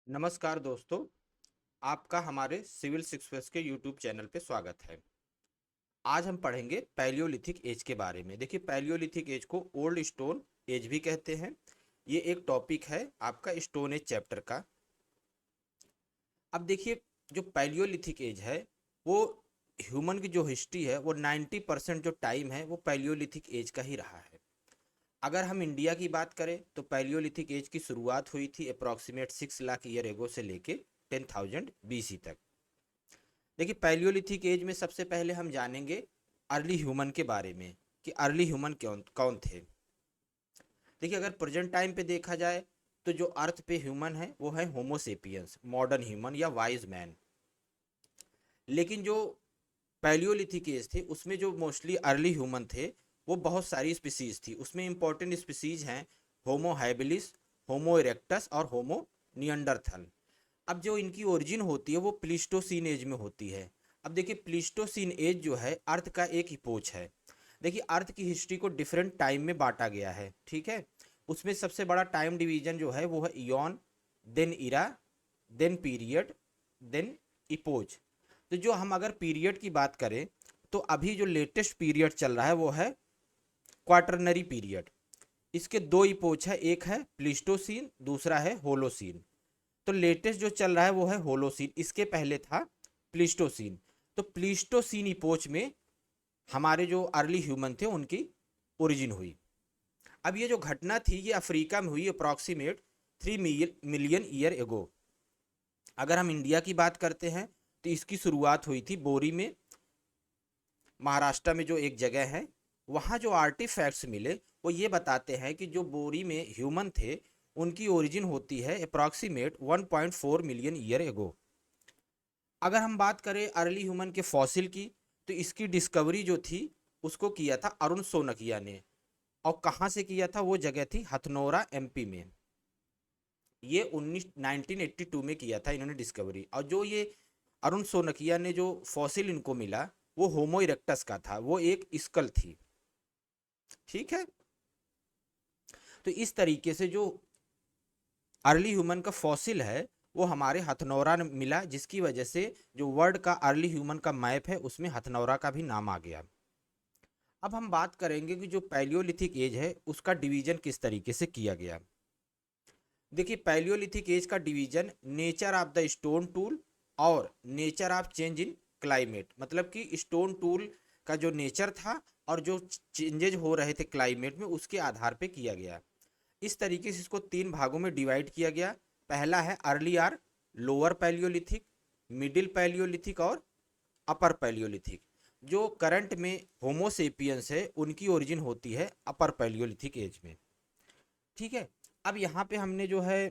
नमस्कार दोस्तों। आपका हमारे सिविल सिक्स के यूट्यूब चैनल पे स्वागत है। आज हम पढ़ेंगे पैलियोलिथिक एज के बारे में। देखिए, पैलियोलिथिक एज को ओल्ड स्टोन एज भी कहते हैं। ये एक टॉपिक है आपका स्टोन एज चैप्टर का। अब देखिए, जो पैलियोलिथिक एज है वो ह्यूमन की जो हिस्ट्री है वो 90% जो टाइम है वो पैलियोलिथिक एज का ही रहा है। अगर हम इंडिया की बात करें तो पैलियोलिथिक एज की शुरुआत हुई थी अप्रॉक्सीमेट 6 लाख ईयर एगो से लेके 10,000 BC तक। देखिए, पैलियोलिथिक एज में सबसे पहले हम जानेंगे अर्ली ह्यूमन के बारे में कि अर्ली ह्यूमन कौन कौन थे। देखिए, अगर प्रेजेंट टाइम पे देखा जाए तो जो अर्थ पे ह्यूमन है वो है होमोसेपियंस, मॉडर्न ह्यूमन या वाइज मैन। लेकिन जो पैलियोलिथिक एज थे उसमें जो मोस्टली अर्ली ह्यूमन थे वो बहुत सारी स्पीसीज थी। उसमें इंपॉर्टेंट स्पीसीज हैं होमो हैबिलिस, होमो इरेक्टस और होमो नियंडरथल। अब जो इनकी ओरिजिन होती है वो प्लीस्टोसीन एज में होती है। अब देखिए, प्लीस्टोसीन एज जो है अर्थ का एक इपोच है। देखिए, अर्थ की हिस्ट्री को डिफरेंट टाइम में बांटा गया है, ठीक है। उसमें सबसे बड़ा टाइम डिवीजन जो है वो है इयॉन, देन इरा, देन पीरियड, देन इपोज। तो जो हम अगर पीरियड की बात करें तो अभी जो लेटेस्ट पीरियड चल रहा है वो है क्वाटरनरी पीरियड। इसके दो इपोच है, एक है प्लीस्टोसीन, दूसरा है होलोसीन। तो लेटेस्ट जो चल रहा है वो है होलोसीन, इसके पहले था प्लीस्टोसीन। तो प्लीस्टोसीन इपोच में हमारे जो अर्ली ह्यूमन थे उनकी ओरिजिन हुई। अब ये जो घटना थी ये अफ्रीका में हुई अप्रॉक्सीमेट 3 मिलियन ईयर एगो। अगर हम इंडिया की बात करते हैं तो इसकी शुरुआत हुई थी बोरी में, महाराष्ट्र में जो एक जगह है। वहाँ जो आर्टिफैक्ट्स मिले वो ये बताते हैं कि जो बोरी में ह्यूमन थे उनकी ओरिजिन होती है अप्रॉक्सीमेट 1.4 मिलियन ईयर एगो। अगर हम बात करें अर्ली ह्यूमन के फॉसिल की तो इसकी डिस्कवरी जो थी उसको किया था अरुण सोनकिया ने। और कहाँ से किया था? वो जगह थी हथनोरा MP में। ये 1982 में किया था इन्होंने डिस्कवरी। और जो ये अरुण सोनकिया ने जो फॉसिल इनको मिला वो होमो इरेक्टस का था, वो एक स्कल थी, ठीक है। तो इस तरीके से जो अर्ली ह्यूमन का फॉसिल है वो हमारे हथनौरा में मिला, जिसकी वजह से जो वर्ल्ड का अर्ली ह्यूमन का मैप है उसमें हथनौरा का भी नाम आ गया। अब हम बात करेंगे कि जो पैलियोलिथिक एज है उसका डिवीजन किस तरीके से किया गया। देखिए, पैलियोलिथिक एज का division nature of the stone tool और nature of change in climate, मतलब कि स्टोन टूल का जो नेचर था और जो चेंजेज हो रहे थे क्लाइमेट में उसके आधार पे किया गया। इस तरीके से इसको 3 भागों में डिवाइड किया गया। पहला है early or, lower palaeolithic, middle palaeolithic और अपर पैलियोलिथिक। जो करंट में होमोसेपियंस है उनकी ओरिजिन होती है अपर पैलियोलिथिक एज में, ठीक है। अब यहाँ पे हमने जो है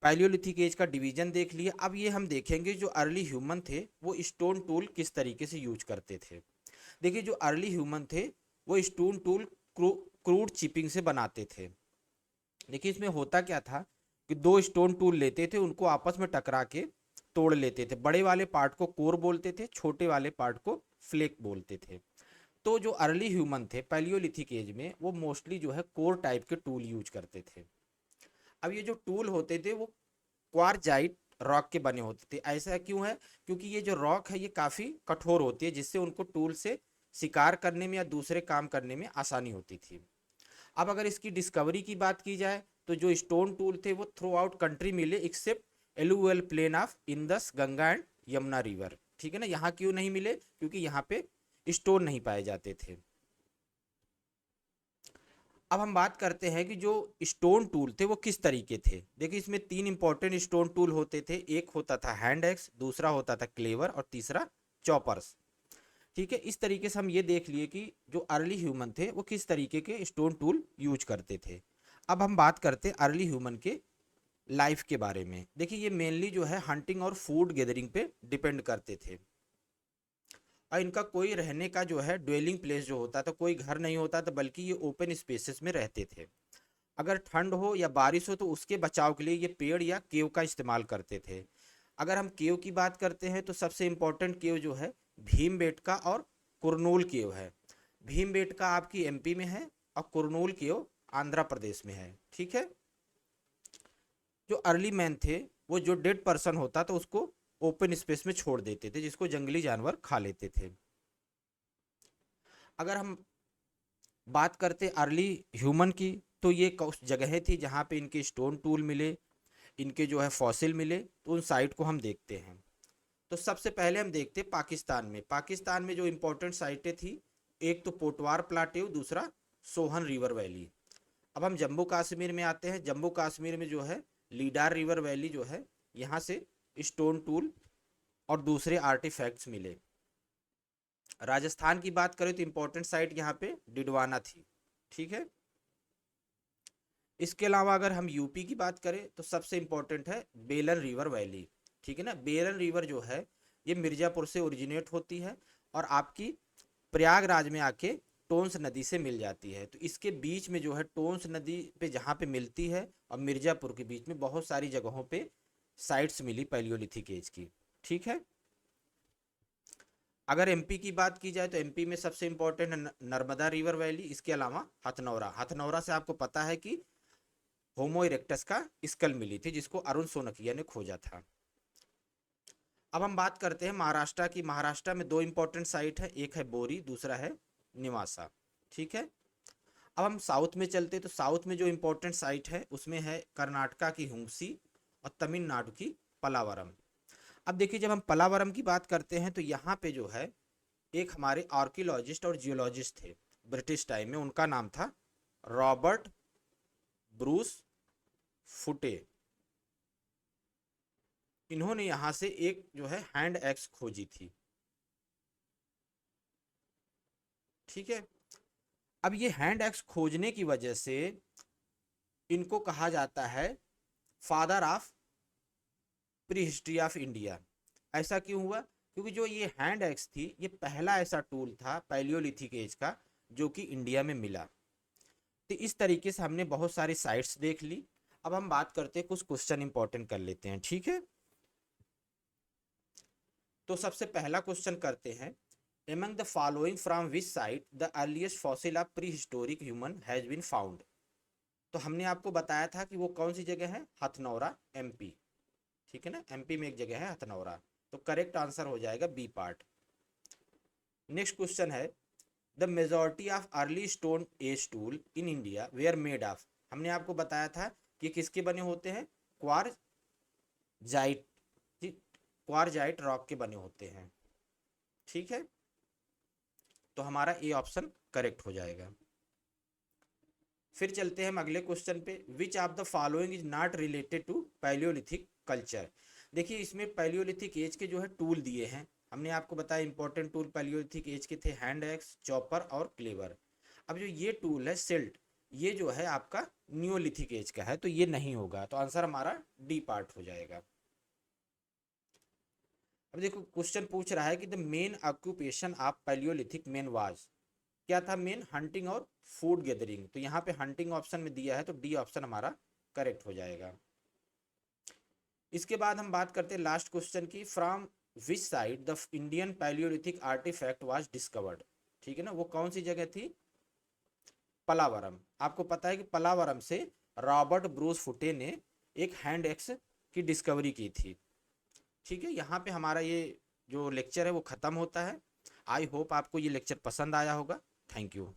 पैलियोलिथिक एज का डिवीजन देख लिया। अब ये हम देखेंगे जो अर्ली ह्यूमन थे वो स्टोन टूल किस तरीके से यूज करते थे। देखिए, जो अर्ली ह्यूमन थे वो स्टोन टूल क्रूड चिपिंग से बनाते थे। देखिए, इसमें होता क्या था कि दो स्टोन टूल लेते थे, उनको आपस में टकरा के तोड़ लेते थे। बड़े वाले पार्ट को कोर बोलते थे, छोटे वाले पार्ट को फ्लेक बोलते थे। तो जो अर्ली ह्यूमन थे पैलियोलिथिक एज में वो मोस्टली जो है कोर टाइप के टूल यूज करते थे। अब ये जो टूल होते थे वो क्वार्जाइट रॉक के बने होते थे। ऐसा क्यों है? क्योंकि ये जो रॉक है ये काफ़ी कठोर होती है, जिससे उनको टूल से शिकार करने में या दूसरे काम करने में आसानी होती थी। अब अगर इसकी डिस्कवरी की बात की जाए तो जो स्टोन टूल थे वो थ्रू आउट कंट्री मिले except alluvial plain of Indus, Ganga and Yamuna river, ठीक है ना। यहाँ क्यों नहीं मिले? क्योंकि यहाँ पे स्टोन नहीं पाए जाते थे। अब हम बात करते हैं कि जो स्टोन टूल थे वो किस तरीके थे। देखिए, इसमें 3 इंपॉर्टेंट स्टोन टूल होते थे। एक होता था हैंड एक्स, दूसरा होता था क्लेवर और तीसरा चॉपर्स, ठीक है। इस तरीके से हम ये देख लिए कि जो अर्ली ह्यूमन थे वो किस तरीके के स्टोन टूल यूज करते थे। अब हम बात करते हैं अर्ली ह्यूमन के लाइफ के बारे में। देखिए, ये मेनली जो है हंटिंग और फूड गैदरिंग पे डिपेंड करते थे। और इनका कोई रहने का जो है ड्वेलिंग प्लेस जो होता था, कोई घर नहीं होता था, बल्कि ये ओपन स्पेसेस में रहते थे। अगर ठंड हो या बारिश हो तो उसके बचाव के लिए ये पेड़ या केव का इस्तेमाल करते थे। अगर हम केव की बात करते हैं तो सबसे इम्पोर्टेंट केव जो है भीमबेटका और कुरनूल केव है। भीमबेटका आपकी MP में है और कुरनूल केव आंध्र प्रदेश में है, ठीक है। जो अर्ली मैन थे वो जो डेड पर्सन होता तो उसको ओपन स्पेस में छोड़ देते थे, जिसको जंगली जानवर खा लेते थे। अगर हम बात करते अर्ली ह्यूमन की, तो ये जगहें थी जहाँ पे इनके स्टोन टूल मिले, इनके जो है फॉसिल मिले, तो उन साइट को हम देखते हैं। तो सबसे पहले हम देखते हैं पाकिस्तान में जो इम्पोर्टेंट साइटें थी, एक तो पोटवार प्लाटेव, दूसरा सोहन रिवर वैली। अब हम जम्मू कश्मीर में आते हैं। जम्मू कश्मीर में जो है लीडार रिवर वैली जो है, यहाँ से स्टोन टूल और दूसरे आर्टिफैक्ट्स मिले। राजस्थान की बात करें तो इम्पोर्टेंट साइट यहाँ पे डिडवाना थी, ठीक है। इसके अलावा अगर हम यूपी की बात करें तो सबसे इम्पोर्टेंट है बेलन रिवर वैली, ठीक है ना। बेलन रिवर जो है ये मिर्ज़ापुर से ओरिजिनेट होती है और आपकी प्रयागराज में आके टोंस नदी से मिल जाती है। तो इसके बीच में जो है टोंस नदी पे जहाँ पे मिलती है और मिर्ज़ापुर के बीच में बहुत सारी जगहों पे साइट्स मिली पैलियोलिथिक एज की, ठीक है। अगर एमपी की बात की जाए तो एमपी में सबसे इम्पोर्टेंट है नर्मदा रिवर वैली। इसके अलावा हथनौरा, हथनौरा से आपको पता है कि होमो इरेक्टस का स्कल मिली थी, जिसको अरुण सोनकिया ने खोजा था। अब हम बात करते हैं महाराष्ट्र की। महाराष्ट्र में दो इंपॉर्टेंट साइट है, एक है बोरी, दूसरा है निवासा, ठीक है। अब हम साउथ में चलते हैं तो साउथ में जो इंपॉर्टेंट साइट है उसमें है कर्नाटका की हुंसी और तमिलनाडु की पलावरम। अब देखिए, जब हम पलावरम की बात करते हैं तो यहाँ पे जो है एक हमारे आर्कियोलॉजिस्ट और जियोलॉजिस्ट थे ब्रिटिश टाइम में, उनका नाम था रॉबर्ट ब्रूस फुटे। इन्होंने यहाँ से एक जो है हैंड एक्स खोजी थी, ठीक है। अब ये हैंड एक्स खोजने की वजह से इनको कहा जाता है father of pre history of India. ऐसा क्यों हुआ? क्योंकि जो ये हैंड एक्स थी ये पहला ऐसा टूल था पैलियोलिथिक एज का जो कि इंडिया में मिला। तो इस तरीके से हमने बहुत सारी साइट्स देख ली। अब हम बात करते हैं, कुछ क्वेश्चन इंपॉर्टेंट कर लेते हैं, ठीक है। तो सबसे पहला क्वेश्चन करते हैं, among the following from which site the earliest fossil of prehistoric human has been found. तो हमने आपको बताया था कि वो कौन सी जगह है, हथनौरा एमपी, ठीक है ना। एमपी में एक जगह है हथनौरा, तो करेक्ट आंसर हो जाएगा बी पार्ट। नेक्स्ट क्वेश्चन है, the majority of early stone age tool in India were made of. हमने आपको बताया था कि किसके बने होते हैं, क्वारजाइट, क्वारजाइट रॉक के बने होते हैं, ठीक है। तो हमारा ए ऑप्शन करेक्ट हो जाएगा। फिर चलते हैं हम अगले क्वेश्चन पे, which of the following is not related to palaeolithic culture. देखिए, इसमें पैलियोलिथिक एज के जो है टूल दिए हैं। हमने आपको बताया इंपॉर्टेंट टूल पैलियोलिथिक एज के थे हैंड एक्स, चॉपर और क्लेवर। अब जो ये टूल है सिल्ट, ये जो है आपका न्यूलिथिक एज का है, तो ये नहीं होगा, तो आंसर हमारा डी पार्ट हो जाएगा। अब देखो, क्वेश्चन पूछ रहा है कि the main occupation of Palaeolithic man was, क्या था मेन, हंटिंग और फूड गैदरिंग। तो यहाँ पे हंटिंग ऑप्शन में दिया है, तो डी ऑप्शन हमारा करेक्ट हो जाएगा। इसके बाद हम बात करते हैं लास्ट क्वेश्चन की, from which side the Indian palaeolithic artefact was discovered, ठीक है ना। वो कौन सी जगह थी, पलावरम। आपको पता है कि पलावरम से रॉबर्ट ब्रूस फुटे ने एक हैंड एक्स की डिस्कवरी की थी, ठीक है। यहाँ पे हमारा ये जो लेक्चर है वो ख़त्म होता है। आई होप आपको ये लेक्चर पसंद आया होगा। Thank you.